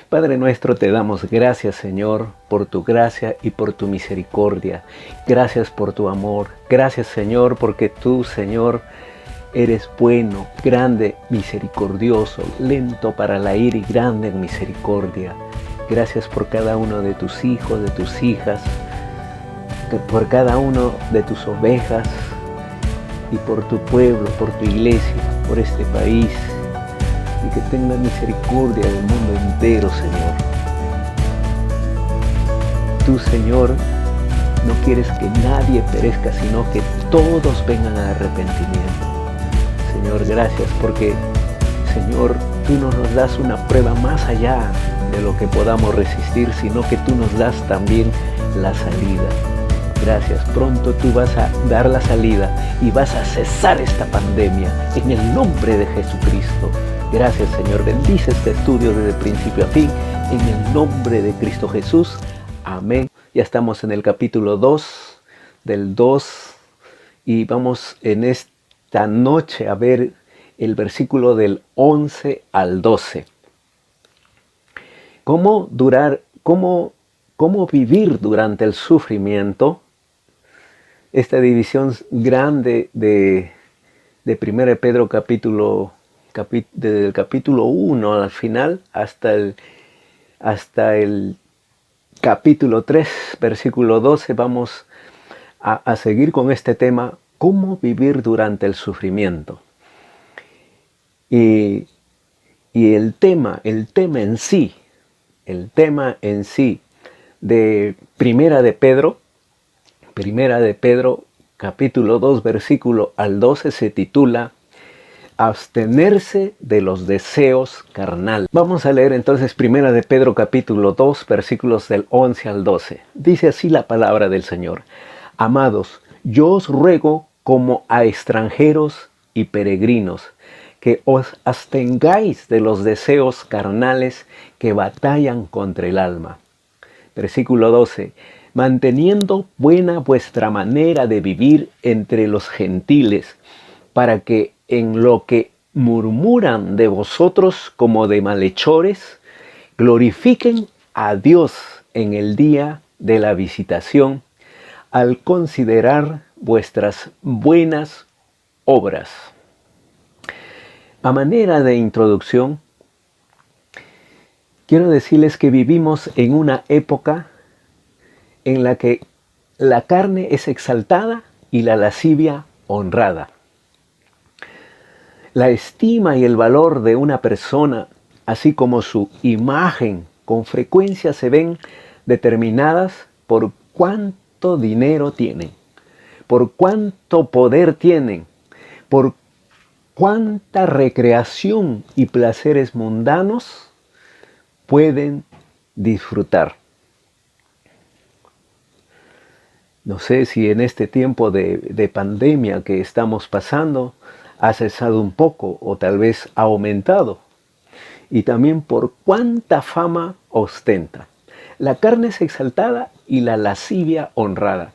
Padre nuestro, te damos gracias, Señor, por tu gracia y por tu misericordia. Gracias por tu amor. Gracias, Señor, porque tú, Señor, eres bueno, grande, misericordioso, lento para la ira y grande en misericordia. Gracias por cada uno de tus hijos, de tus hijas, por cada uno de tus ovejas y por tu pueblo, por tu iglesia, por este país. Y que tenga misericordia del mundo entero, Señor. Tú, Señor, no quieres que nadie perezca, sino que todos vengan al arrepentimiento. Señor, gracias porque, Señor, tú no nos das una prueba más allá de lo que podamos resistir, sino que tú nos das también la salida. Gracias, pronto tú vas a dar la salida y vas a cesar esta pandemia en el nombre de Jesucristo. Gracias, Señor, bendice este estudio desde principio a fin, en el nombre de Cristo Jesús. Amén. Ya estamos en el capítulo 2, del 2, y vamos en esta noche a ver el versículo del 11 al 12. ¿Cómo vivir durante el sufrimiento? Esta división grande de 1 Pedro desde el capítulo 1 al final hasta el capítulo 3, versículo 12, vamos a seguir con este tema, cómo vivir durante el sufrimiento. Y el tema en sí de Primera de Pedro, capítulo 2, versículo al 12, se titula abstenerse de los deseos carnales. Vamos a leer entonces Primera de Pedro capítulo 2, versículos del 11 al 12. Dice así la palabra del Señor. Amados, yo os ruego como a extranjeros y peregrinos, que os abstengáis de los deseos carnales que batallan contra el alma. Versículo 12. Manteniendo buena vuestra manera de vivir entre los gentiles, para que en lo que murmuran de vosotros como de malhechores, glorifiquen a Dios en el día de la visitación, al considerar vuestras buenas obras. A manera de introducción, quiero decirles que vivimos en una época en la que la carne es exaltada y la lascivia honrada. La estima y el valor de una persona, así como su imagen, con frecuencia se ven determinadas por cuánto dinero tienen, por cuánto poder tienen, por cuánta recreación y placeres mundanos pueden disfrutar. No sé si en este tiempo de pandemia que estamos pasando ha cesado un poco o tal vez ha aumentado. Y también por cuánta fama ostenta. La carne es exaltada y la lascivia honrada.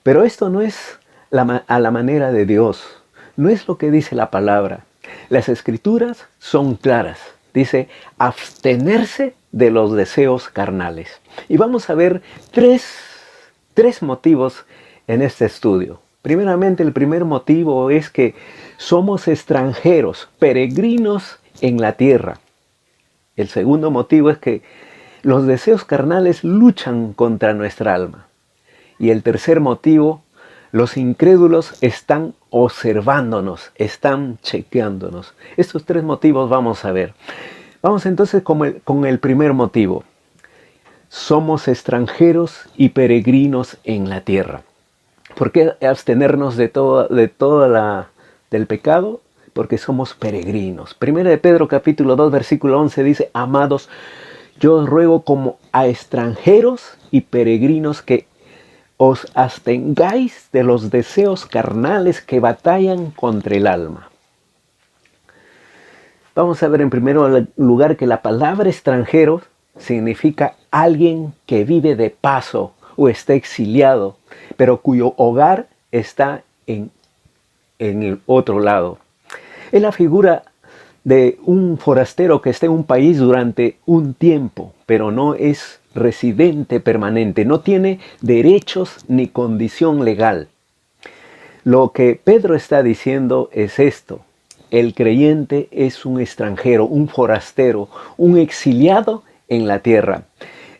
Pero esto no es a la manera de Dios. No es lo que dice la palabra. Las escrituras son claras. Dice, abstenerse de los deseos carnales. Y vamos a ver tres motivos en este estudio. Primeramente, el primer motivo es que somos extranjeros, peregrinos en la tierra. El segundo motivo es que los deseos carnales luchan contra nuestra alma. Y el tercer motivo, los incrédulos están observándonos, están chequeándonos. Estos tres motivos vamos a ver. Vamos entonces con el primer motivo. Somos extranjeros y peregrinos en la tierra. ¿Por qué abstenernos del pecado? Porque somos peregrinos. Primera de Pedro capítulo 2 versículo 11 dice, amados, yo os ruego como a extranjeros y peregrinos que os abstengáis de los deseos carnales que batallan contra el alma. Vamos a ver en primer lugar que la palabra extranjero significa alguien que vive de paso o está exiliado, pero cuyo hogar está en el otro lado. Es la figura de un forastero que esté en un país durante un tiempo, pero no es residente permanente, no tiene derechos ni condición legal. Lo que Pedro está diciendo es esto: el creyente es un extranjero, un forastero, un exiliado en la tierra.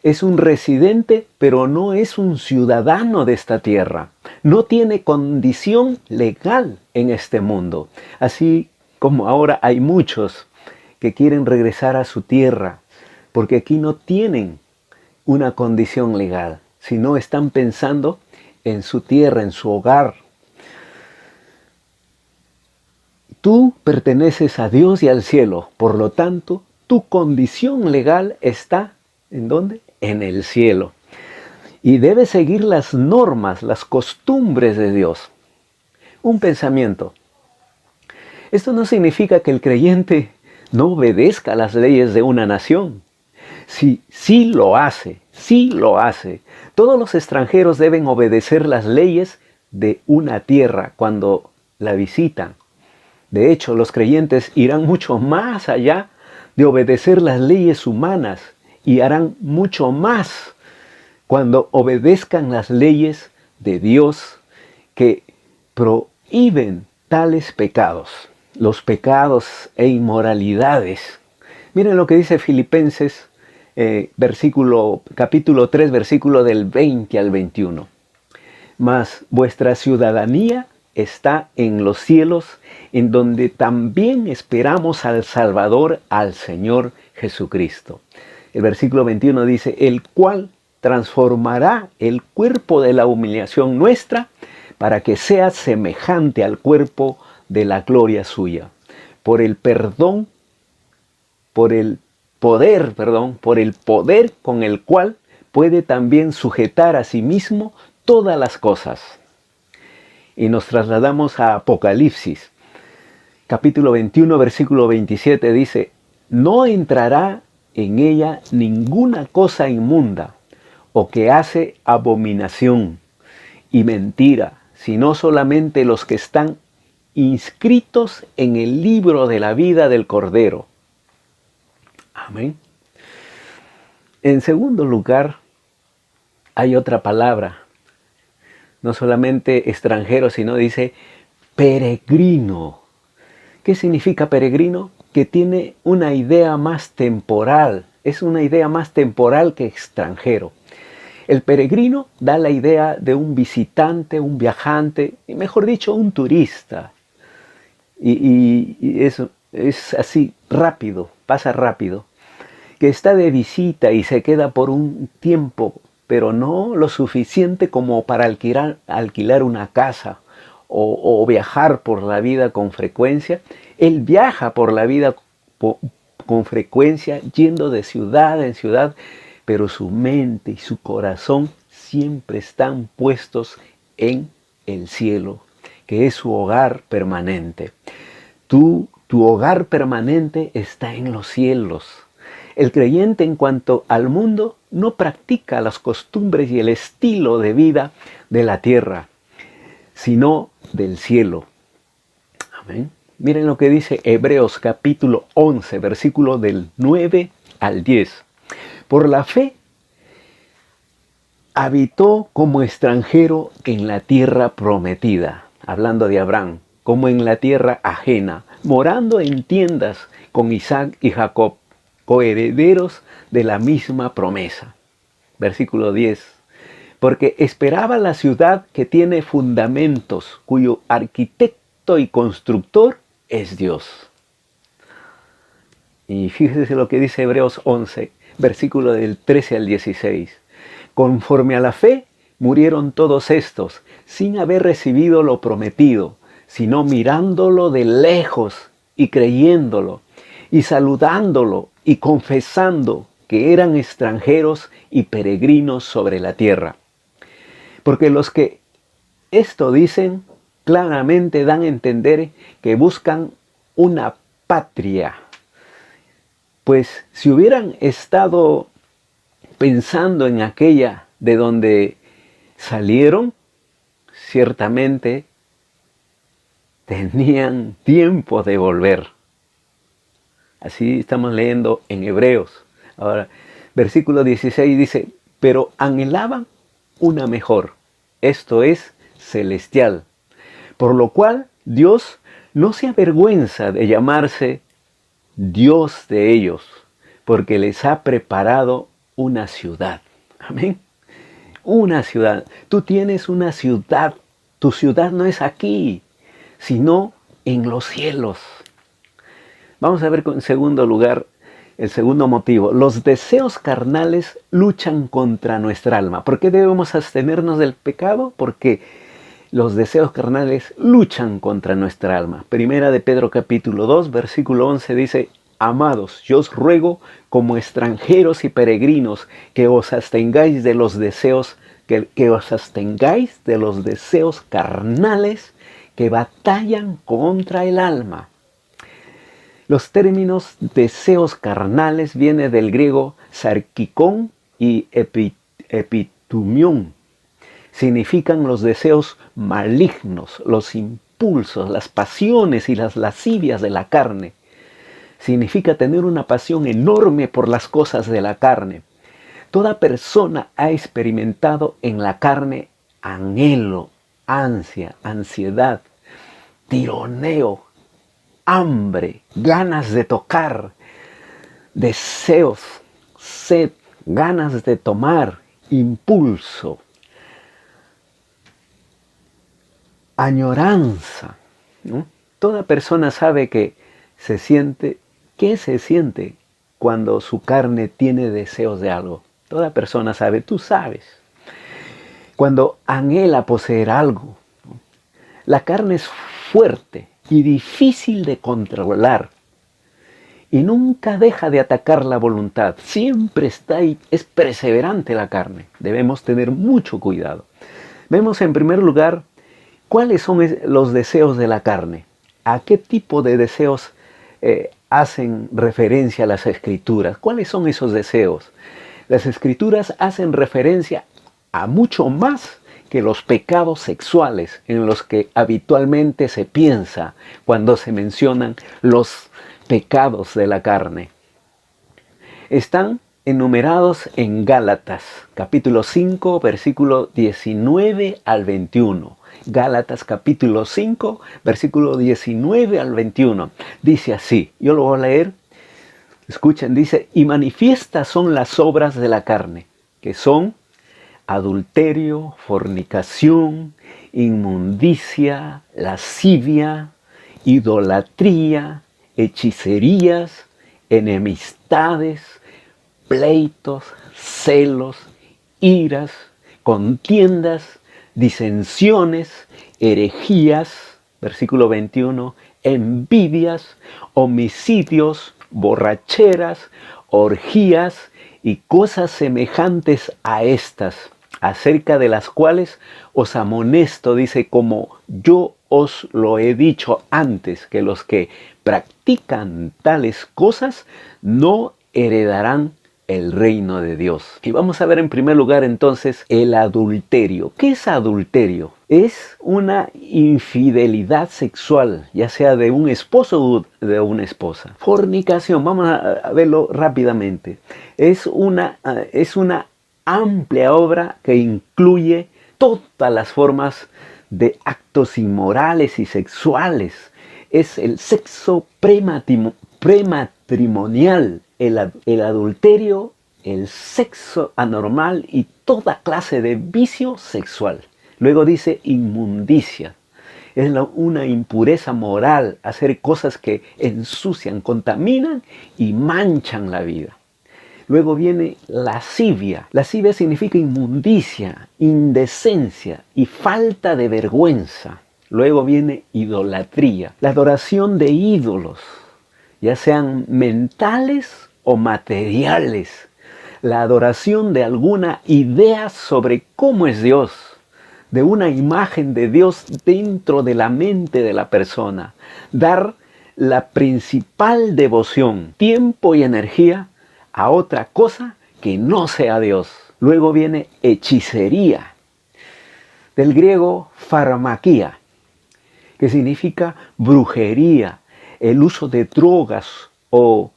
Es un residente, pero no es un ciudadano de esta tierra. No tiene condición legal en este mundo. Así como ahora hay muchos que quieren regresar a su tierra, porque aquí no tienen una condición legal, sino están pensando en su tierra, en su hogar. Tú perteneces a Dios y al cielo, por lo tanto, tu condición legal está ¿en dónde? En el cielo. Y debes seguir las normas, las costumbres de Dios. Un pensamiento. Esto no significa que el creyente no obedezca las leyes de una nación. Sí lo hace, sí lo hace. Todos los extranjeros deben obedecer las leyes de una tierra cuando la visitan. De hecho, los creyentes irán mucho más allá de obedecer las leyes humanas y harán mucho más cuando obedezcan las leyes de Dios que prohíben tales pecados, los pecados e inmoralidades. Miren lo que dice Filipenses, capítulo 3, versículo del 20 al 21. Mas vuestra ciudadanía está en los cielos, en donde también esperamos al Salvador, al Señor Jesucristo. El versículo 21 dice: el cual transformará el cuerpo de la humillación nuestra para que sea semejante al cuerpo de la gloria suya, por el poder con el cual puede también sujetar a sí mismo todas las cosas. Y nos trasladamos a Apocalipsis, capítulo 21, versículo 27, dice: no entrará en ella ninguna cosa inmunda, o que hace abominación y mentira, sino solamente los que están inscritos en el libro de la vida del Cordero. Amén. En segundo lugar, hay otra palabra. No solamente extranjero, sino dice peregrino. ¿Qué significa peregrino? Que tiene una idea más temporal. Es una idea más temporal que extranjero. El peregrino da la idea de un visitante, un viajante, y mejor dicho, un turista. Y eso es así, rápido, pasa rápido. Que está de visita y se queda por un tiempo, pero no lo suficiente como para alquilar una casa o viajar por la vida con frecuencia. Él viaja por la vida con frecuencia, yendo de ciudad en ciudad, pero su mente y su corazón siempre están puestos en el cielo, que es su hogar permanente. Tu hogar permanente está en los cielos. El creyente, en cuanto al mundo, no practica las costumbres y el estilo de vida de la tierra, sino del cielo. Amén. Miren lo que dice Hebreos capítulo 11, versículo del 9 al 10. Por la fe habitó como extranjero en la tierra prometida, hablando de Abraham, como en la tierra ajena, morando en tiendas con Isaac y Jacob, coherederos de la misma promesa. Versículo 10. Porque esperaba la ciudad que tiene fundamentos, cuyo arquitecto y constructor es Dios. Y fíjese lo que dice Hebreos 11, versículo del 13 al 16. Conforme a la fe, murieron todos estos, sin haber recibido lo prometido, sino mirándolo de lejos y creyéndolo, y saludándolo y confesando que eran extranjeros y peregrinos sobre la tierra. Porque los que esto dicen claramente dan a entender que buscan una patria. Pues si hubieran estado pensando en aquella de donde salieron, ciertamente tenían tiempo de volver. Así estamos leyendo en Hebreos. Ahora, versículo 16 dice, pero anhelaban una mejor, esto es celestial, por lo cual Dios no se avergüenza de llamarse Dios de ellos, porque les ha preparado una ciudad. Amén. Una ciudad. Tú tienes una ciudad. Tu ciudad no es aquí, sino en los cielos. Vamos a ver en segundo lugar, el segundo motivo. Los deseos carnales luchan contra nuestra alma. ¿Por qué debemos abstenernos del pecado? Porque los deseos carnales luchan contra nuestra alma. Primera de Pedro capítulo 2, versículo 11 dice, amados, yo os ruego como extranjeros y peregrinos que os abstengáis de los deseos, que os abstengáis de los deseos carnales que batallan contra el alma. Los términos deseos carnales vienen del griego sarkikón y epitumión. Significan los deseos malignos, los impulsos, las pasiones y las lascivias de la carne. Significa tener una pasión enorme por las cosas de la carne. Toda persona ha experimentado en la carne anhelo, ansia, ansiedad, tironeo, hambre, ganas de tocar, deseos, sed, ganas de tomar, impulso, añoranza, ¿no? Toda persona sabe que ¿qué se siente cuando su carne tiene deseos de algo? Toda persona sabe, tú sabes. Cuando anhela poseer algo, ¿no? La carne es fuerte y difícil de controlar. Y nunca deja de atacar la voluntad. Siempre está ahí, es perseverante la carne. Debemos tener mucho cuidado. Vemos en primer lugar cuáles son los deseos de la carne. ¿A qué tipo de deseos hacen referencia a las Escrituras? ¿Cuáles son esos deseos? Las Escrituras hacen referencia a mucho más que los pecados sexuales en los que habitualmente se piensa cuando se mencionan los pecados de la carne. Están enumerados en Gálatas, capítulo 5, versículo 19 al 21. Gálatas, capítulo 5, versículo 19 al 21. Dice así, yo lo voy a leer. Escuchen, dice, y manifiestas son las obras de la carne, que son adulterio, fornicación, inmundicia, lascivia, idolatría, hechicerías, enemistades, pleitos, celos, iras, contiendas, disensiones, herejías, versículo 21, envidias, homicidios, borracheras, orgías y cosas semejantes a estas, acerca de las cuales os amonesto, dice, como yo os lo he dicho antes, que los que practican tales cosas no heredarán el reino de Dios. Y vamos a ver en primer lugar entonces el adulterio. ¿Qué es adulterio? Es una infidelidad sexual, ya sea de un esposo o de una esposa. Fornicación, vamos a verlo rápidamente. Es una amplia obra que incluye todas las formas de actos inmorales y sexuales. Es el sexo prematrimonial, el adulterio, el sexo anormal y toda clase de vicio sexual. Luego dice inmundicia. Es una impureza moral, hacer cosas que ensucian, contaminan y manchan la vida. Luego viene lascivia. Lascivia significa inmundicia, indecencia y falta de vergüenza. Luego viene idolatría, la adoración de ídolos, ya sean mentales o materiales. La adoración de alguna idea sobre cómo es Dios, de una imagen de Dios dentro de la mente de la persona. Dar la principal devoción, tiempo y energía a otra cosa que no sea Dios. Luego viene hechicería, del griego farmaquía, que significa brujería, el uso de drogas o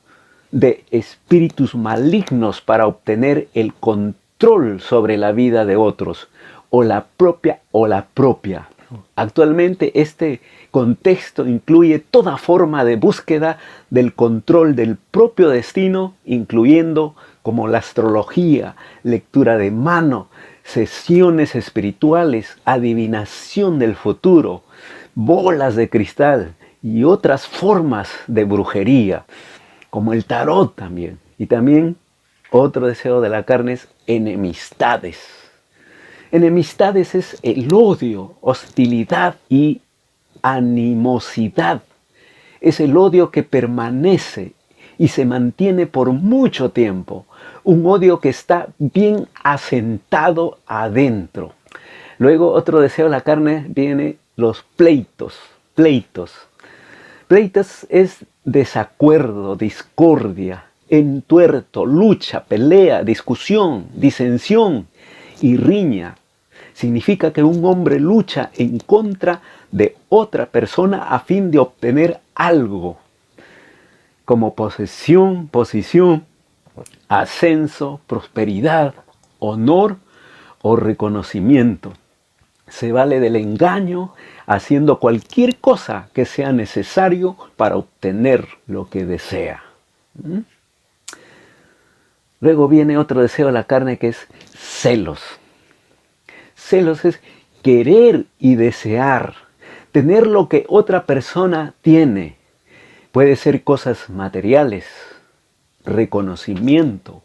de espíritus malignos para obtener el control sobre la vida de otros, o la propia. Actualmente este contexto incluye toda forma de búsqueda del control del propio destino, incluyendo como la astrología, lectura de mano, sesiones espirituales, adivinación del futuro, bolas de cristal y otras formas de brujería, como el tarot también. Y también otro deseo de la carne es enemistades. Enemistades es el odio, hostilidad y animosidad. Es el odio que permanece y se mantiene por mucho tiempo. Un odio que está bien asentado adentro. Luego otro deseo de la carne viene los pleitos. Pleitos es desacuerdo, discordia, entuerto, lucha, pelea, discusión, disensión y riña. Significa que un hombre lucha en contra de otra persona a fin de obtener algo, como posesión, posición, ascenso, prosperidad, honor o reconocimiento. Se vale del engaño, haciendo cualquier cosa que sea necesario para obtener lo que desea. Luego viene otro deseo de la carne que es celos. Celos es querer y desear, tener lo que otra persona tiene. Puede ser cosas materiales, reconocimiento,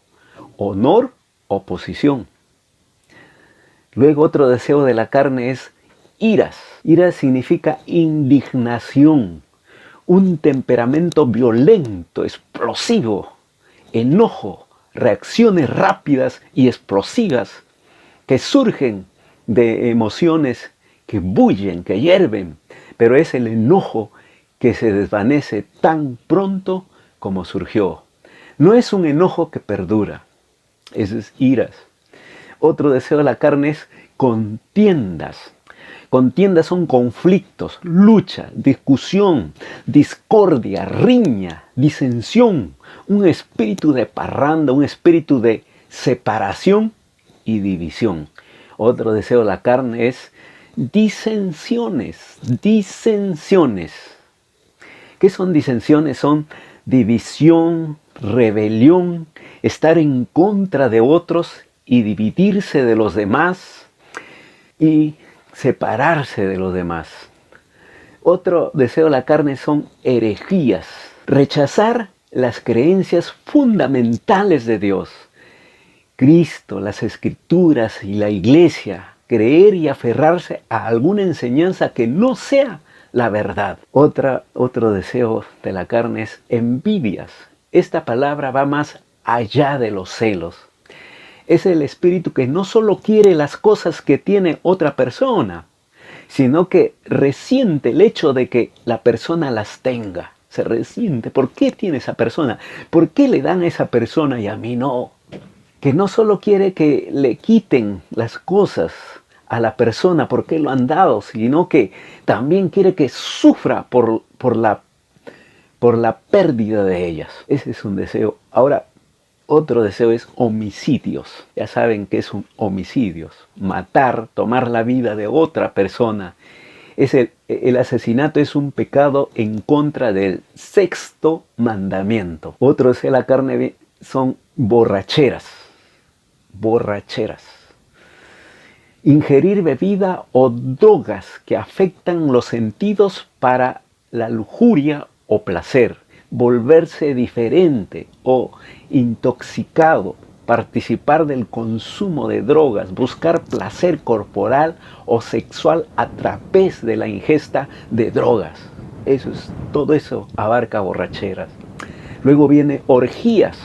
honor o posición. Luego otro deseo de la carne es iras. Ira significa indignación, un temperamento violento, explosivo, enojo, reacciones rápidas y explosivas que surgen de emociones que bullen, que hierven, pero es el enojo que se desvanece tan pronto como surgió. No es un enojo que perdura, eso es iras. Otro deseo de la carne es contiendas. Contiendas son conflictos, lucha, discusión, discordia, riña, disensión, un espíritu de parranda, un espíritu de separación y división. Otro deseo de la carne es disensiones. Disensiones. ¿Qué son disensiones? Son división, rebelión, estar en contra de otros y dividirse de los demás y separarse de los demás. Otro deseo de la carne son herejías. Rechazar las creencias fundamentales de Dios. Cristo, las Escrituras y la Iglesia. Creer y aferrarse a alguna enseñanza que no sea la verdad. Otro deseo de la carne es envidias. Esta palabra va más allá de los celos. Es el espíritu que no solo quiere las cosas que tiene otra persona, sino que resiente el hecho de que la persona las tenga. Se resiente. ¿Por qué tiene esa persona? ¿Por qué le dan a esa persona y a mí no? Que no solo quiere que le quiten las cosas a la persona porque lo han dado, sino que también quiere que sufra por la pérdida de ellas. Ese es un deseo. Ahora, otro deseo es homicidios. Ya saben qué es un homicidio. Matar, tomar la vida de otra persona. El asesinato es un pecado en contra del sexto mandamiento. Otro deseo de la carne son borracheras. Borracheras. Ingerir bebida o drogas que afectan los sentidos para la lujuria o placer. Volverse diferente o intoxicado, participar del consumo de drogas, buscar placer corporal o sexual a través de la ingesta de drogas. Todo eso abarca borracheras. Luego viene orgías,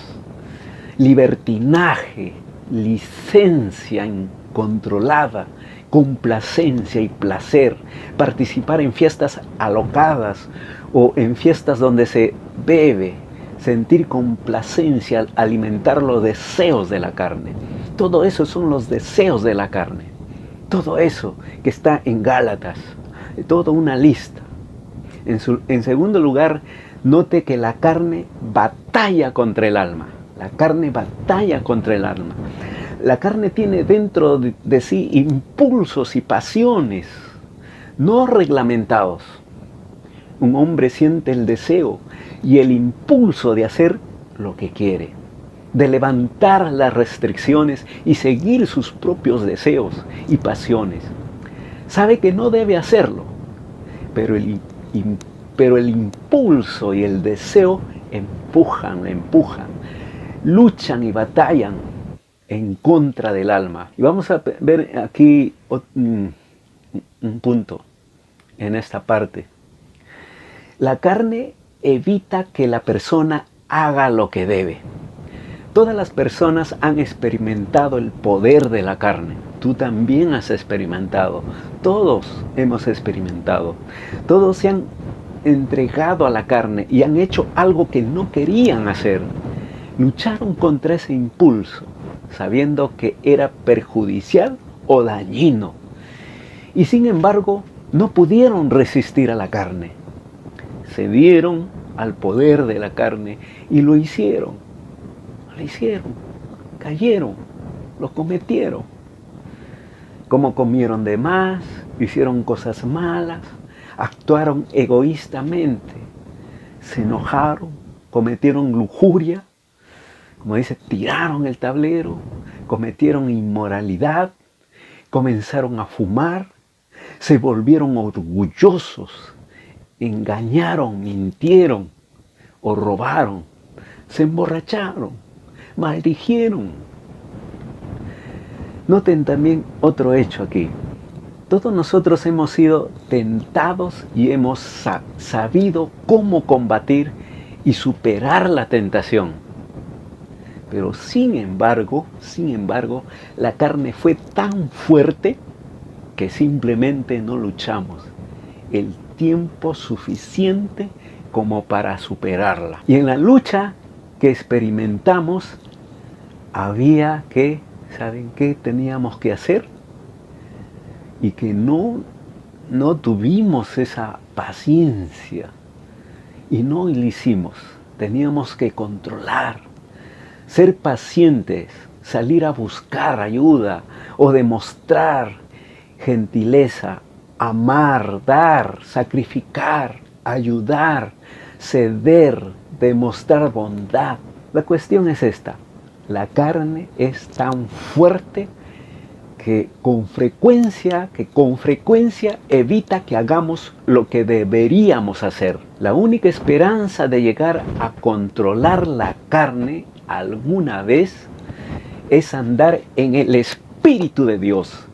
libertinaje, licencia incontrolada, complacencia y placer, participar en fiestas alocadas o en fiestas donde se bebe, sentir complacencia al alimentar los deseos de la carne. Todo eso son los deseos de la carne. Todo eso que está en Gálatas, toda una lista. En segundo lugar, Note que la carne batalla contra el alma. La carne batalla contra el alma. La carne tiene dentro de sí impulsos y pasiones no reglamentados. Un hombre siente el deseo y el impulso de hacer lo que quiere, de levantar las restricciones y seguir sus propios deseos y pasiones. Sabe que no debe hacerlo, pero el impulso y el deseo empujan, luchan y batallan en contra del alma. Y vamos a ver aquí un punto en esta parte. La carne evita que la persona haga lo que debe. Todas las personas han experimentado el poder de la carne. Tú también has experimentado. Todos hemos experimentado. Todos se han entregado a la carne y han hecho algo que no querían hacer. Lucharon contra ese impulso, sabiendo que era perjudicial o dañino. Y sin embargo, no pudieron resistir a la carne. Se dieron al poder de la carne y lo hicieron, cayeron, lo cometieron. Como comieron de más, hicieron cosas malas, actuaron egoístamente, se enojaron, cometieron lujuria, como dice, tiraron el tablero, cometieron inmoralidad, comenzaron a fumar, se volvieron orgullosos, engañaron, mintieron o robaron, se emborracharon, maldijeron. Noten también otro hecho aquí. Todos nosotros hemos sido tentados y hemos sabido cómo combatir y superar la tentación. Pero sin embargo, la carne fue tan fuerte que simplemente no luchamos el tiempo suficiente como para superarla. Y en la lucha que experimentamos, había que, ¿saben qué teníamos que hacer? Y que no tuvimos esa paciencia y no lo hicimos. Teníamos que controlar, ser pacientes, salir a buscar ayuda o demostrar gentileza, amar, dar, sacrificar, ayudar, ceder, demostrar bondad. La cuestión es esta: la carne es tan fuerte que con frecuencia evita que hagamos lo que deberíamos hacer. La única esperanza de llegar a controlar la carne alguna vez es andar en el Espíritu de Dios,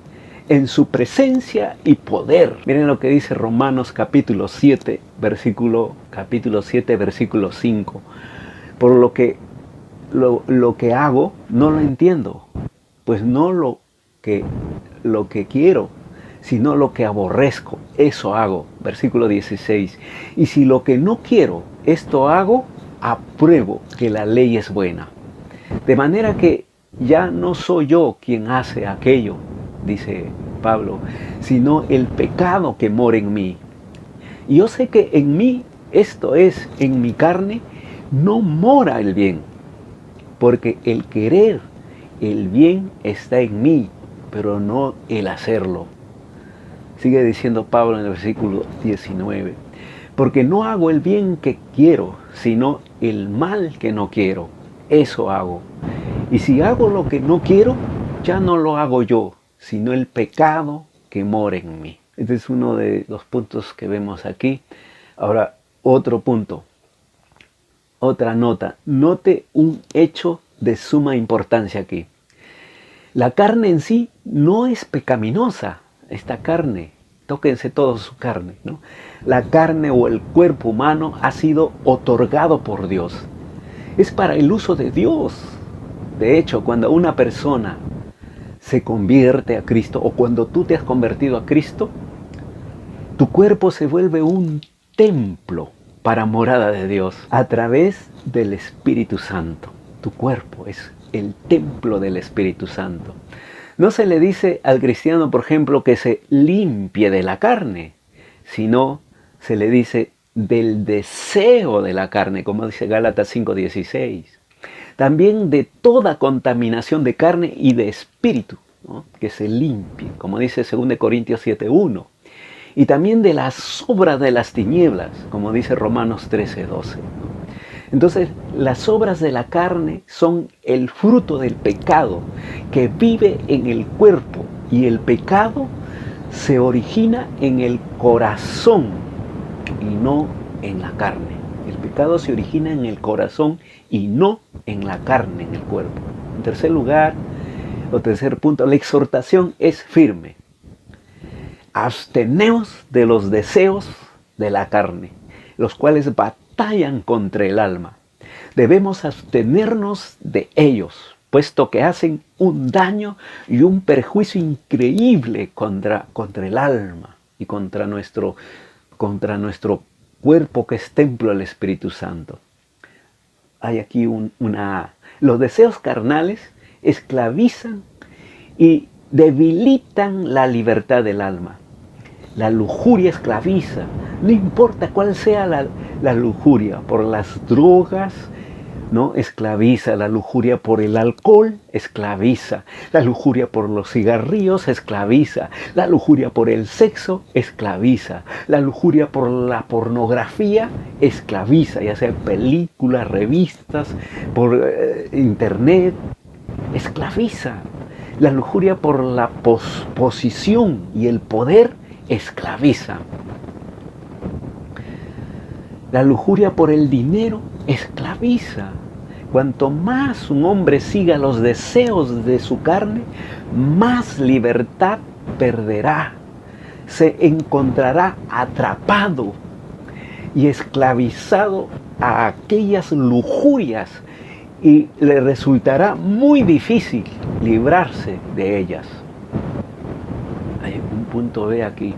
en su presencia y poder. Miren lo que dice Romanos capítulo 7, versículo 5. Por lo que hago no lo entiendo, pues no lo que quiero, sino lo que aborrezco, eso hago. Versículo 16. Y si lo que no quiero, esto hago, apruebo que la ley es buena. De manera que ya no soy yo quien hace aquello, dice Pablo, sino el pecado que mora en mí. Y yo sé que en mí, esto es, en mi carne, no mora el bien, porque el querer el bien está en mí, pero no el hacerlo. Sigue diciendo Pablo en el versículo 19, porque no hago el bien que quiero, sino el mal que no quiero, eso hago. Y si hago lo que no quiero, ya no lo hago yo, sino el pecado que mora en mí. Este es uno de los puntos que vemos aquí. Ahora, otro punto, otra nota. Note un hecho de suma importancia aquí. La carne en sí no es pecaminosa. Esta carne, tóquense todos su carne, ¿no? La carne o el cuerpo humano ha sido otorgado por Dios. Es para el uso de Dios. De hecho, cuando una persona se convierte a Cristo, o cuando tú te has convertido a Cristo, tu cuerpo se vuelve un templo para morada de Dios a través del Espíritu Santo. Tu cuerpo es el templo del Espíritu Santo. No se le dice al cristiano, por ejemplo, que se limpie de la carne, sino se le dice del deseo de la carne, como dice Gálatas 5:16. También de toda contaminación de carne y de espíritu, ¿no? Que se limpie, como dice 2 Corintios 7:1. Y también de las obras de las tinieblas, como dice Romanos 13:12. Entonces, las obras de la carne son el fruto del pecado que vive en el cuerpo, y el pecado se origina en el corazón y no en la carne. El pecado se origina en el corazón y no en la carne, en el cuerpo. En tercer lugar, o tercer punto, la exhortación es firme. Absteneos de los deseos de la carne, los cuales batallan contra el alma. Debemos abstenernos de ellos, puesto que hacen un daño y un perjuicio increíble contra el alma y contra nuestro cuerpo, que es templo del Espíritu Santo. Hay aquí los deseos carnales esclavizan y debilitan la libertad del alma. La lujuria esclaviza, no importa cuál sea la lujuria, por las drogas, ¿no? Esclaviza. La lujuria por el alcohol esclaviza. La lujuria por los cigarrillos esclaviza. La lujuria por el sexo esclaviza. La lujuria por la pornografía esclaviza, ya sea películas, revistas, por internet, esclaviza. La lujuria por la posición y el poder esclaviza. La lujuria por el dinero esclaviza. Cuanto más un hombre siga los deseos de su carne, más libertad perderá. Se encontrará atrapado y esclavizado a aquellas lujurias, y le resultará muy difícil librarse de ellas. Hay un punto B aquí.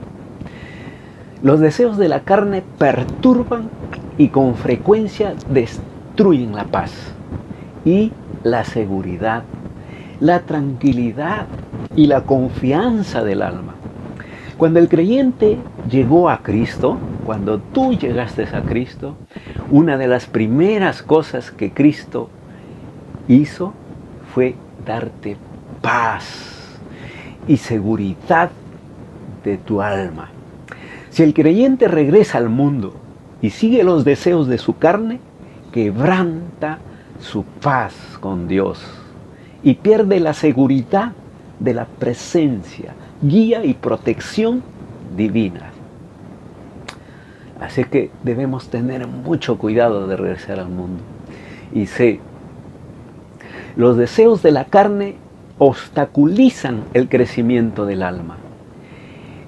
Los deseos de la carne perturban y con frecuencia destruyen la paz y la seguridad, la tranquilidad y la confianza del alma. Cuando el creyente llegó a Cristo, cuando tú llegaste a Cristo, una de las primeras cosas que Cristo hizo fue darte paz y seguridad de tu alma. Si el creyente regresa al mundo y sigue los deseos de su carne, quebranta su paz con Dios y pierde la seguridad de la presencia, guía y protección divina. Así que debemos tener mucho cuidado de regresar al mundo. Y los deseos de la carne obstaculizan el crecimiento del alma.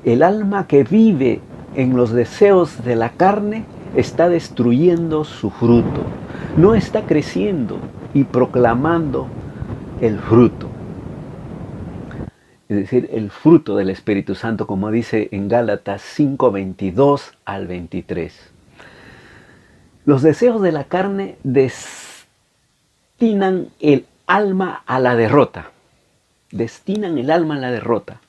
El alma que vive en los deseos de la carne está destruyendo su fruto. No está creciendo y proclamando el fruto. Es decir, el fruto del Espíritu Santo, como dice en Gálatas 5:22 al 23. Los deseos de la carne destinan el alma a la derrota. Destinan el alma a la derrota.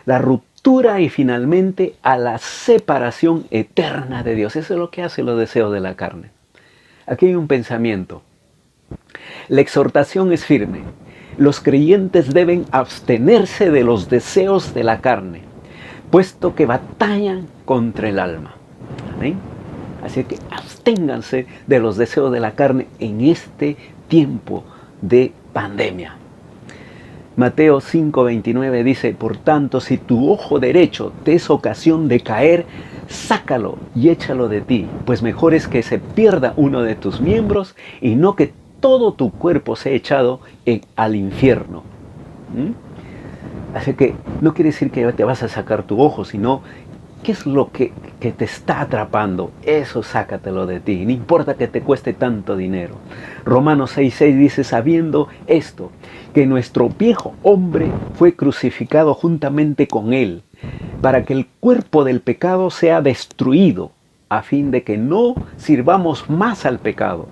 La ruptura y finalmente a la separación eterna de Dios. Eso es lo que hacen los deseos de la carne. Aquí hay un pensamiento. La exhortación es firme. Los creyentes deben abstenerse de los deseos de la carne, puesto que batallan contra el alma. ¿Amén? Así que absténganse de los deseos de la carne en este tiempo de pandemia. Mateo 5:29 dice: por tanto, si tu ojo derecho te es ocasión de caer, sácalo y échalo de ti, pues mejor es que se pierda uno de tus miembros y no que todo tu cuerpo sea echado al infierno. Así que no quiere decir que te vas a sacar tu ojo, sino ¿qué es lo que te está atrapando? Eso sácatelo de ti, no importa que te cueste tanto dinero. Romanos 6:6 dice: sabiendo esto, que nuestro viejo hombre fue crucificado juntamente con él, para que el cuerpo del pecado sea destruido, a fin de que no sirvamos más al pecado.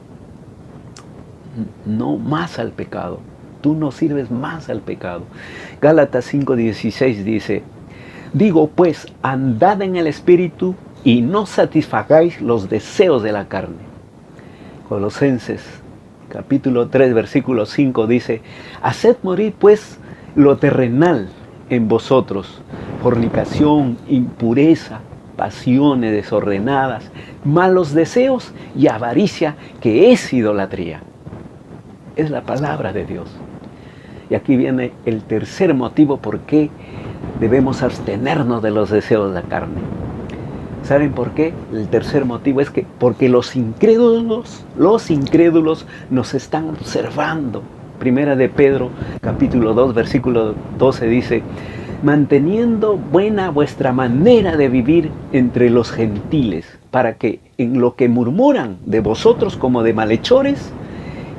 No más al pecado. Tú no sirves más al pecado. Gálatas 5:16 dice: digo pues, andad en el Espíritu y no satisfagáis los deseos de la carne. Colosenses capítulo 3, versículo 5 dice: haced morir pues lo terrenal en vosotros, fornicación, impureza, pasiones desordenadas, malos deseos y avaricia, que es idolatría. Es la palabra de Dios. Y aquí viene el tercer motivo por qué debemos abstenernos de los deseos de la carne. ¿Saben por qué? El tercer motivo es que porque los incrédulos nos están observando. Primera de Pedro, capítulo 2, versículo 12 dice: manteniendo buena vuestra manera de vivir entre los gentiles, para que en lo que murmuran de vosotros como de malhechores,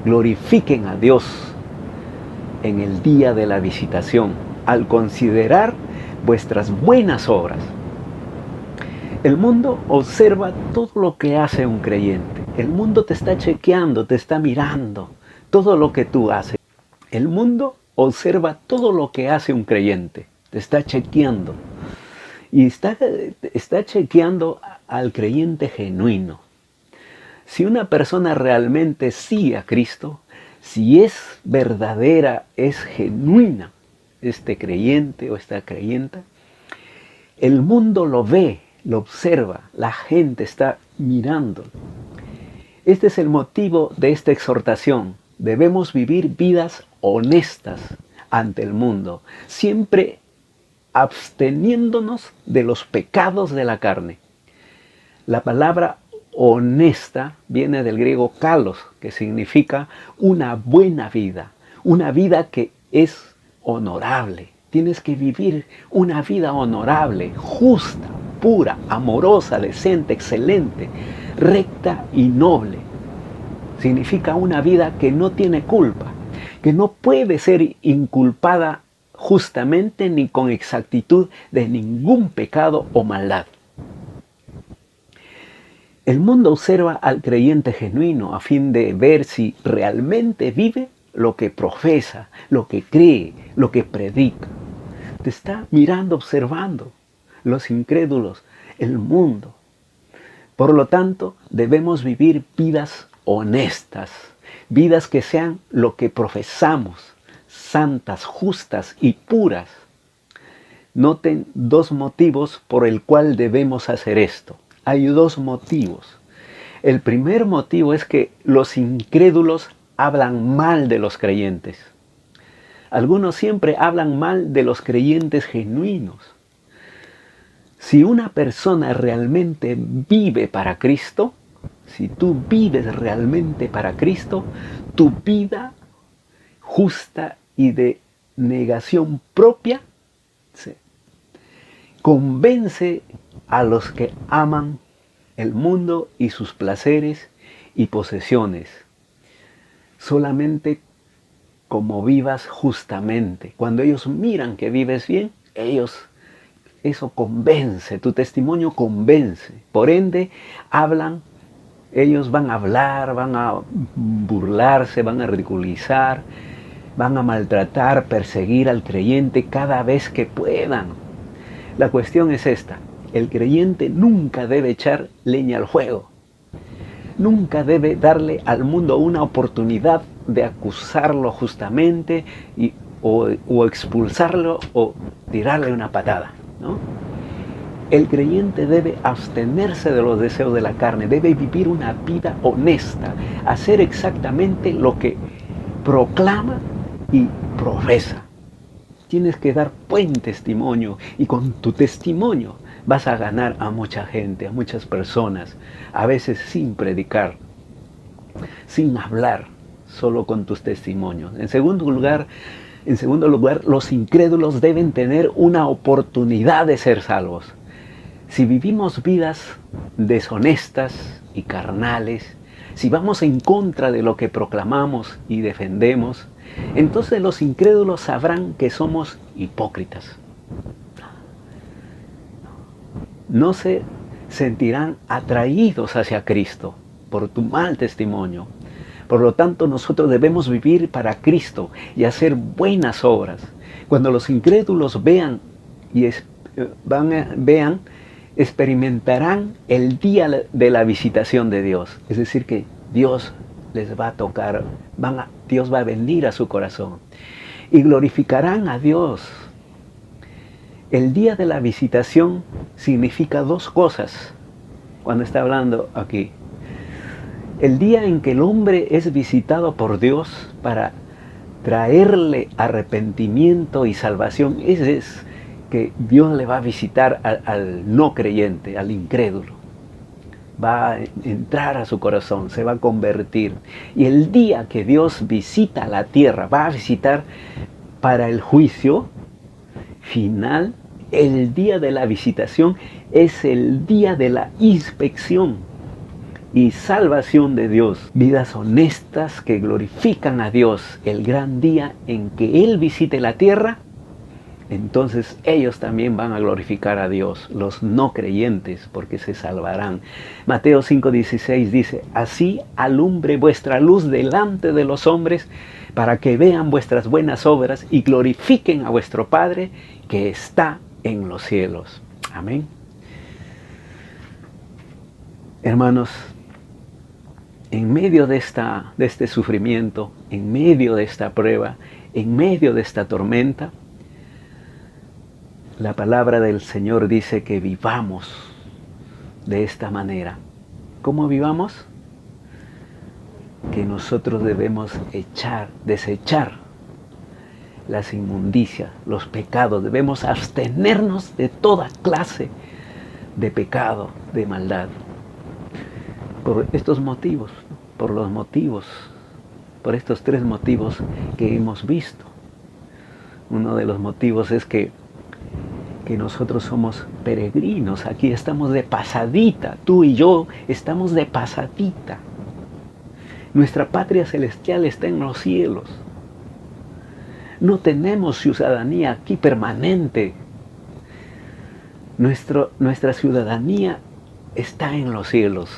glorifiquen a Dios en el día de la visitación, al considerar vuestras buenas obras. El mundo observa todo lo que hace un creyente. El mundo te está chequeando, te está mirando todo lo que tú haces. El mundo observa todo lo que hace un creyente. Te está chequeando. Y está chequeando al creyente genuino. Si una persona realmente sigue a Cristo, si es verdadera, es genuina, este creyente o esta creyenta, el mundo lo ve, lo observa, la gente está mirando. Este es el motivo de esta exhortación. Debemos vivir vidas honestas ante el mundo, siempre absteniéndonos de los pecados de la carne. La palabra honesta viene del griego kalos, que significa una buena vida, una vida que es honorable. Tienes que vivir una vida honorable, justa, pura, amorosa, decente, excelente, recta y noble. Significa una vida que no tiene culpa, que no puede ser inculpada justamente ni con exactitud de ningún pecado o maldad. El mundo observa al creyente genuino a fin de ver si realmente vive lo que profesa, lo que cree, lo que predica. Te está mirando, observando los incrédulos, el mundo. Por lo tanto, debemos vivir vidas honestas, vidas que sean lo que profesamos, santas, justas y puras. Noten dos motivos por el cual debemos hacer esto. Hay dos motivos. El primer motivo es que los incrédulos hablan mal de los creyentes. Algunos siempre hablan mal de los creyentes genuinos. Si una persona realmente vive para Cristo, si tú vives realmente para Cristo, tu vida justa y de negación propia convence a los que aman el mundo y sus placeres y posesiones. Solamente como vivas justamente. Cuando ellos miran que vives bien, eso convence, tu testimonio convence. Por ende, ellos van a hablar, van a burlarse, van a ridiculizar, van a maltratar, perseguir al creyente cada vez que puedan. La cuestión es esta: el creyente nunca debe echar leña al fuego. Nunca debe darle al mundo una oportunidad de acusarlo justamente o expulsarlo o tirarle una patada, ¿no? El creyente debe abstenerse de los deseos de la carne, debe vivir una vida honesta, hacer exactamente lo que proclama y profesa. Tienes que dar buen testimonio y con tu testimonio vas a ganar a mucha gente, a muchas personas, a veces sin predicar, sin hablar, solo con tus testimonios. En segundo lugar, los incrédulos deben tener una oportunidad de ser salvos. Si vivimos vidas deshonestas y carnales, si vamos en contra de lo que proclamamos y defendemos, entonces los incrédulos sabrán que somos hipócritas. No se sentirán atraídos hacia Cristo por tu mal testimonio. Por lo tanto, nosotros debemos vivir para Cristo y hacer buenas obras. Cuando los incrédulos vean experimentarán el día de la visitación de Dios. Es decir, que Dios les va a tocar, Dios va a venir a su corazón y glorificarán a Dios. El día de la visitación significa dos cosas cuando está hablando aquí. El día en que el hombre es visitado por Dios para traerle arrepentimiento y salvación, ese es que Dios le va a visitar al no creyente, al incrédulo. Va a entrar a su corazón, se va a convertir. Y el día que Dios visita la tierra, va a visitar para el juicio final, el día de la visitación es el día de la inspección y salvación de Dios. Vidas honestas que glorifican a Dios. El gran día en que Él visite la tierra, entonces ellos también van a glorificar a Dios, los no creyentes, porque se salvarán. Mateo 5:16 dice, así alumbre vuestra luz delante de los hombres, para que vean vuestras buenas obras y glorifiquen a vuestro Padre que está en los cielos. Amén. Hermanos, en medio de este sufrimiento, en medio de esta prueba, en medio de esta tormenta, la palabra del Señor dice que vivamos de esta manera. ¿Cómo vivamos? Que nosotros debemos desechar las inmundicias, los pecados. Debemos abstenernos de toda clase de pecado, de maldad. Por estos motivos, por estos tres motivos que hemos visto. Uno de los motivos es que nosotros somos peregrinos, aquí estamos de pasadita, tú y yo estamos de pasadita. Nuestra patria celestial está en los cielos. No tenemos ciudadanía aquí permanente. Nuestra ciudadanía está en los cielos.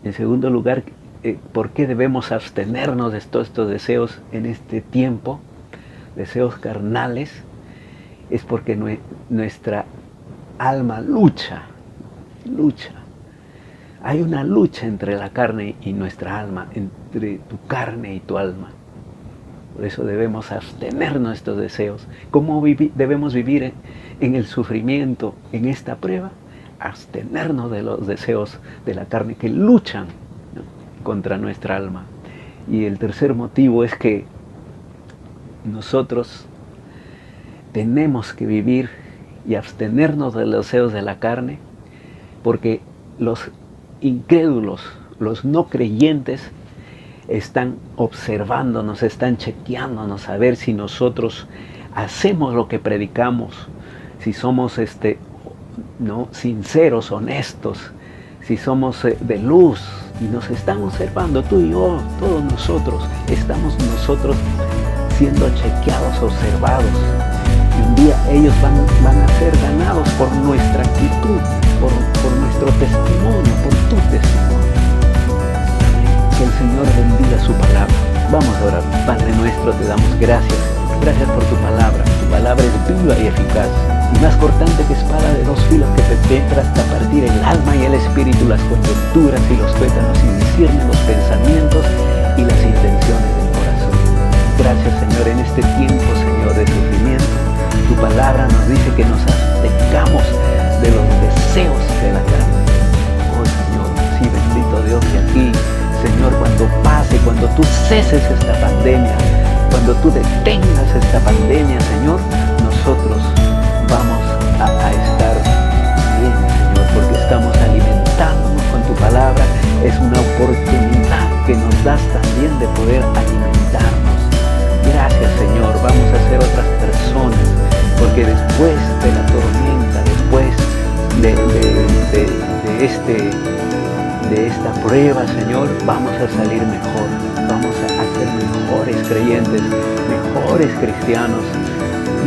En segundo lugar, ¿por qué debemos abstenernos de todos estos deseos en este tiempo? Deseos carnales. Es porque nuestra alma lucha. Hay una lucha entre la carne y nuestra alma, entre tu carne y tu alma. Por eso debemos abstenernos de estos deseos. ¿Cómo debemos vivir en el sufrimiento, en esta prueba? Abstenernos de los deseos de la carne que luchan, ¿no?, contra nuestra alma. Y el tercer motivo es que nosotros tenemos que vivir y abstenernos de los deseos de la carne, porque los incrédulos, los no creyentes, están observándonos, están chequeándonos a ver si nosotros hacemos lo que predicamos, si somos ¿no?, sinceros, honestos, si somos de luz, y nos están observando, tú y yo, todos nosotros, estamos nosotros siendo chequeados, observados. Y un día ellos van a ser ganados por nuestra actitud, por nuestro testimonio, por tu testimonio. Que el Señor bendiga su palabra. Vamos a orar. Padre nuestro, te damos gracias. Gracias por tu palabra. Tu palabra es viva y eficaz, y más cortante que espada de dos filos, que penetra hasta partir el alma y el espíritu, las coyunturas y los tuétanos, y discierne los pensamientos y las intenciones del corazón. Gracias, Señor, en este tiempo, Señor, de sufrimiento. Tu palabra nos dice que nos abstengamos de los deseos de la carne. Oh, Señor, sí, bendito Dios, que aquí, Señor, cuando pase, cuando tú ceses esta pandemia, cuando tú detengas esta pandemia, Señor, nosotros vamos a estar bien, Señor, porque estamos alimentándonos con tu palabra. Es una oportunidad que nos das también de poder alimentarnos. Gracias, Señor, vamos a ser otras personas, porque después de la tormenta, después de esta prueba, Señor, vamos a salir mejor, vamos a ser mejores creyentes, mejores cristianos.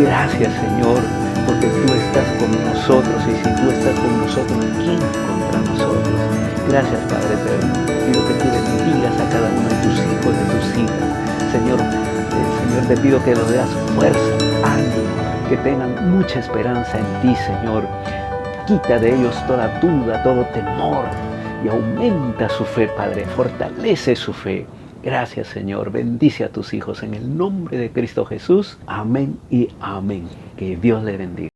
Gracias, Señor, porque tú estás con nosotros, y si tú estás con nosotros, ¿quién contra nosotros? Gracias, Padre eterno. Pido que tú bendigas a cada uno de tus hijos, de tus hijas. Señor, te pido que los des fuerza, ánimo, que tengan mucha esperanza en ti, Señor. Quita de ellos toda duda, todo temor y aumenta su fe, Padre. Fortalece su fe. Gracias, Señor. Bendice a tus hijos en el nombre de Cristo Jesús. Amén y amén. Que Dios le bendiga.